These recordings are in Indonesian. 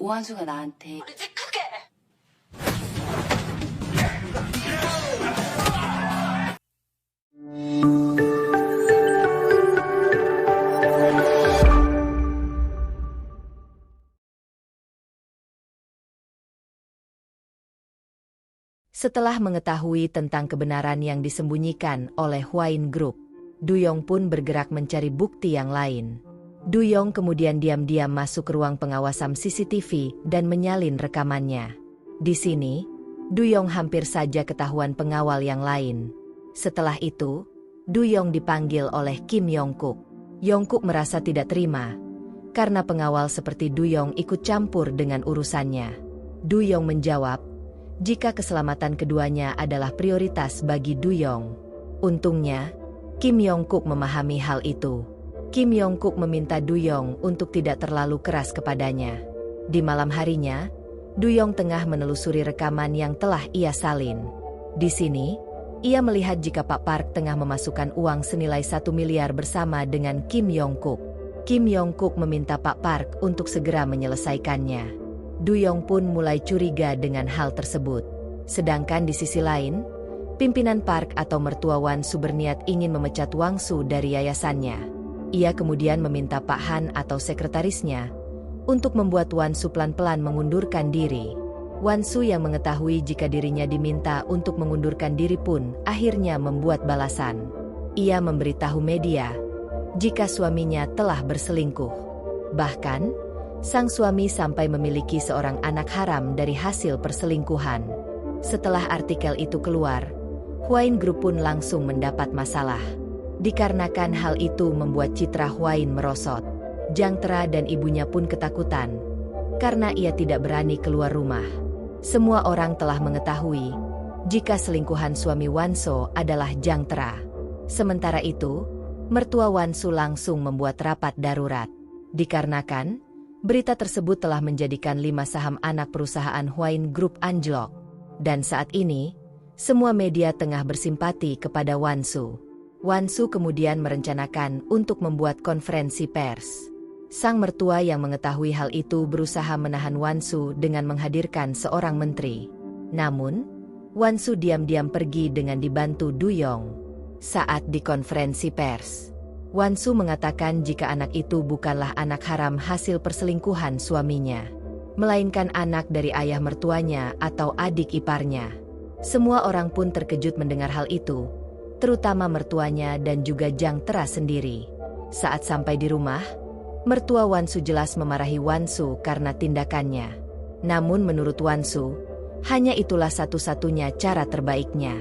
오한수가 나한테 Setelah mengetahui tentang kebenaran yang disembunyikan oleh Hwain Group, Du-yong pun bergerak mencari bukti yang lain. Du-yong kemudian diam-diam masuk ke ruang pengawasan CCTV dan menyalin rekamannya. Di sini, Du-yong hampir saja ketahuan pengawal yang lain. Setelah itu, Du-yong dipanggil oleh Kim Yong-kuk. Yong-kuk merasa tidak terima, karena pengawal seperti Du-yong ikut campur dengan urusannya. Du-yong menjawab, jika keselamatan keduanya adalah prioritas bagi Du-yong. Untungnya, Kim Yong-kuk memahami hal itu. Kim Yong-kuk meminta Du-yong untuk tidak terlalu keras kepadanya. Di malam harinya, Du-yong tengah menelusuri rekaman yang telah ia salin. Di sini, ia melihat jika Pak Park tengah memasukkan uang senilai 1 miliar bersama dengan Kim Yong-kuk. Kim Yong-kuk meminta Pak Park untuk segera menyelesaikannya. Du-yong pun mulai curiga dengan hal tersebut. Sedangkan di sisi lain, pimpinan Park atau mertua Wan-su berniat ingin memecat Wang-su dari yayasannya. Ia kemudian meminta Pak Han atau sekretarisnya untuk membuat Wan-su pelan-pelan mengundurkan diri. Wan-su yang mengetahui jika dirinya diminta untuk mengundurkan diri pun akhirnya membuat balasan. Ia memberitahu media jika suaminya telah berselingkuh. Bahkan, sang suami sampai memiliki seorang anak haram dari hasil perselingkuhan. Setelah artikel itu keluar, Hwain Group pun langsung mendapat masalah. Dikarenakan hal itu membuat citra Hwain merosot. Jang Tra dan ibunya pun ketakutan, karena ia tidak berani keluar rumah. Semua orang telah mengetahui jika selingkuhan suami Wan-so adalah Jang Tra. Sementara itu, mertua Wan-su langsung membuat rapat darurat. Dikarenakan berita tersebut telah menjadikan 5 saham anak perusahaan Hwain Group anjlok. Dan saat ini, semua media tengah bersimpati kepada Wan-su. Wan-su kemudian merencanakan untuk membuat konferensi pers. Sang mertua yang mengetahui hal itu berusaha menahan Wan-su dengan menghadirkan seorang menteri. Namun, Wan-su diam-diam pergi dengan dibantu Du-yong. Saat di konferensi pers, Wan-su mengatakan jika anak itu bukanlah anak haram hasil perselingkuhan suaminya, melainkan anak dari ayah mertuanya atau adik iparnya. Semua orang pun terkejut mendengar hal itu, terutama mertuanya dan juga Jang Tra sendiri. Saat sampai di rumah, mertua Wan-su jelas memarahi Wan-su karena tindakannya. Namun menurut Wan-su, hanya itulah satu-satunya cara terbaiknya.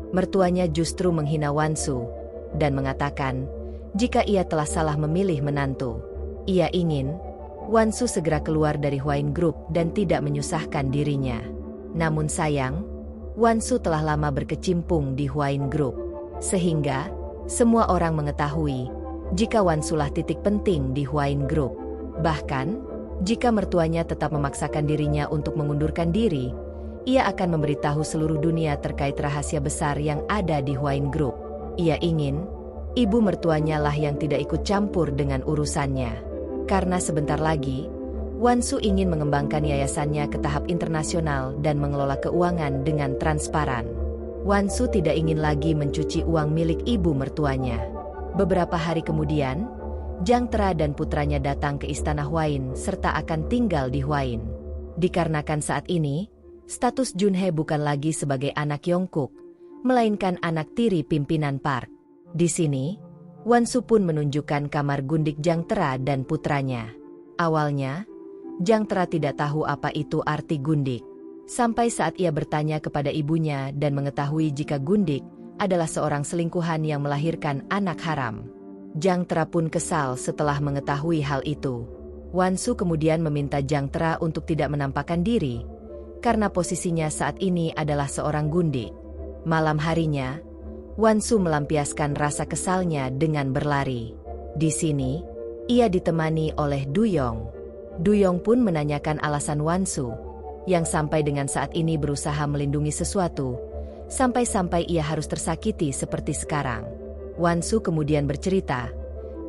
Mertuanya justru menghina Wan-su dan mengatakan jika ia telah salah memilih menantu. Ia ingin Wan-su segera keluar dari Hwain Group dan tidak menyusahkan dirinya. Namun sayang, Wan-su telah lama berkecimpung di Hwain Group, sehingga semua orang mengetahui jika Wan-su lah titik penting di Hwain Group. Bahkan, jika mertuanya tetap memaksakan dirinya untuk mengundurkan diri, ia akan memberitahu seluruh dunia terkait rahasia besar yang ada di Hwain Group. Ia ingin ibu mertuanya lah yang tidak ikut campur dengan urusannya. Karena sebentar lagi, Wan-su ingin mengembangkan yayasannya ke tahap internasional dan mengelola keuangan dengan transparan. Wan-su tidak ingin lagi mencuci uang milik ibu mertuanya. Beberapa hari kemudian, Jang Tra dan putranya datang ke istana Hwain serta akan tinggal di Hwain. Dikarenakan saat ini, status Junhye bukan lagi sebagai anak Yong-kuk, melainkan anak tiri pimpinan Park. Di sini, Wan-su pun menunjukkan kamar gundik Jang Tra dan putranya. Awalnya, Jang Tra tidak tahu apa itu arti gundik. Sampai saat ia bertanya kepada ibunya dan mengetahui jika gundik adalah seorang selingkuhan yang melahirkan anak haram. Jang Tra pun kesal setelah mengetahui hal itu. Wan-su kemudian meminta Jang Tra untuk tidak menampakkan diri, karena posisinya saat ini adalah seorang gundik. Malam harinya, Wan-su melampiaskan rasa kesalnya dengan berlari. Di sini, ia ditemani oleh Du-yong. Du-yong pun menanyakan alasan Wan-su, yang sampai dengan saat ini berusaha melindungi sesuatu, sampai-sampai ia harus tersakiti seperti sekarang. Wan-su kemudian bercerita,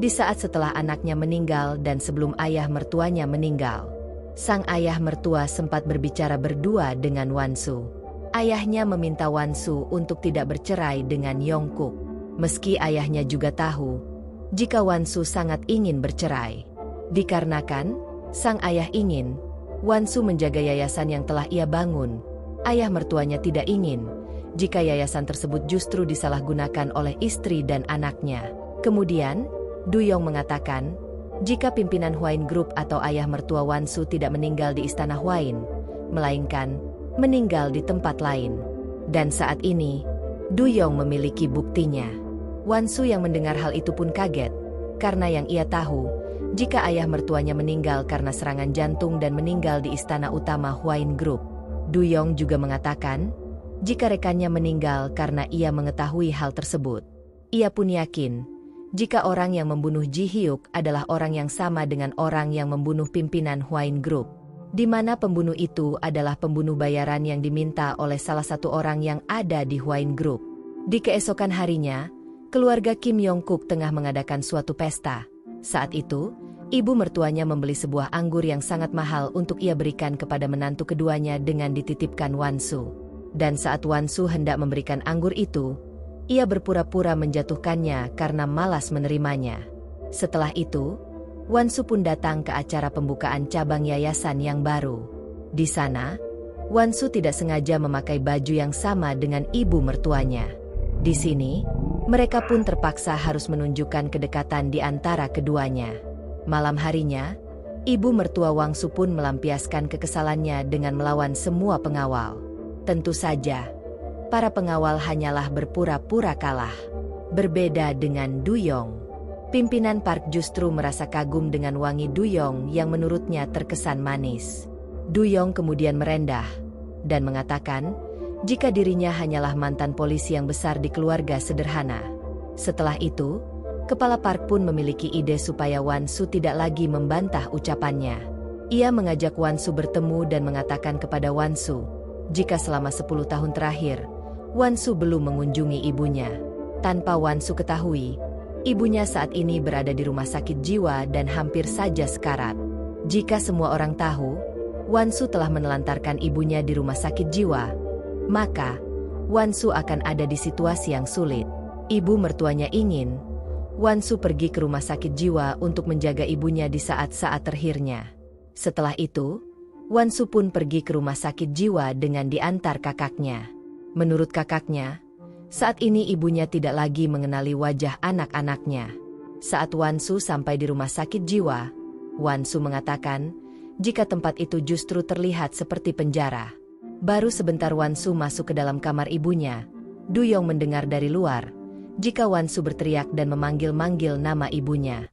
di saat setelah anaknya meninggal dan sebelum ayah mertuanya meninggal. sang ayah mertua sempat berbicara berdua dengan Wan-su. Ayahnya meminta Wan-su untuk tidak bercerai dengan Yongkook. Meski ayahnya juga tahu jika Wan-su sangat ingin bercerai. Dikarenakan sang ayah ingin Wan-su menjaga yayasan yang telah ia bangun, ayah mertuanya tidak ingin jika yayasan tersebut justru disalahgunakan oleh istri dan anaknya. Kemudian, Du-yong mengatakan, jika pimpinan Hwain Group atau ayah mertua Wan-su tidak meninggal di istana Hwain, melainkan meninggal di tempat lain. Dan saat ini, Du-yong memiliki buktinya. Wan-su yang mendengar hal itu pun kaget, karena yang ia tahu, jika ayah mertuanya meninggal karena serangan jantung dan meninggal di istana utama Hwain Group. Du-yong juga mengatakan, jika rekannya meninggal karena ia mengetahui hal tersebut. Ia pun yakin, jika orang yang membunuh Ji Hyuk adalah orang yang sama dengan orang yang membunuh pimpinan Hwain Group, di mana pembunuh itu adalah pembunuh bayaran yang diminta oleh salah satu orang yang ada di Hwain Group. Di keesokan harinya, keluarga Kim Yong-kook tengah mengadakan suatu pesta. Saat itu, ibu mertuanya membeli sebuah anggur yang sangat mahal untuk ia berikan kepada menantu keduanya dengan dititipkan Wan-su. Dan saat Wan-su hendak memberikan anggur itu, ia berpura-pura menjatuhkannya karena malas menerimanya. Setelah itu, Wan-su pun datang ke acara pembukaan cabang yayasan yang baru. Di sana, Wan-su tidak sengaja memakai baju yang sama dengan ibu mertuanya. Di sini, mereka pun terpaksa harus menunjukkan kedekatan di antara keduanya. Malam harinya, ibu mertua Wang-su pun melampiaskan kekesalannya dengan melawan semua pengawal. Tentu saja, para pengawal hanyalah berpura-pura kalah. Berbeda dengan Du-yong. Pimpinan Park justru merasa kagum dengan wangi Du-yong yang menurutnya terkesan manis. Du-yong kemudian merendah dan mengatakan, jika dirinya hanyalah mantan polisi yang besar di keluarga sederhana. Setelah itu, kepala Park pun memiliki ide supaya Wan-su tidak lagi membantah ucapannya. Ia mengajak Wan-su bertemu dan mengatakan kepada Wan-su, jika selama 10 tahun terakhir, Wan-su belum mengunjungi ibunya. Tanpa Wan-su ketahui, ibunya saat ini berada di rumah sakit jiwa dan hampir saja sekarat. Jika semua orang tahu, Wan-su telah menelantarkan ibunya di rumah sakit jiwa, maka Wan-su akan ada di situasi yang sulit. Ibu mertuanya ingin Wan-su pergi ke rumah sakit jiwa untuk menjaga ibunya di saat-saat terakhirnya. Setelah itu, Wan-su pun pergi ke rumah sakit jiwa dengan diantar kakaknya. Menurut kakaknya, saat ini ibunya tidak lagi mengenali wajah anak-anaknya. Saat Wan-su sampai di rumah sakit jiwa, Wan-su mengatakan, jika tempat itu justru terlihat seperti penjara. Baru sebentar Wan-su masuk ke dalam kamar ibunya, Du-yong mendengar dari luar, jika Wan-su berteriak dan memanggil-manggil nama ibunya.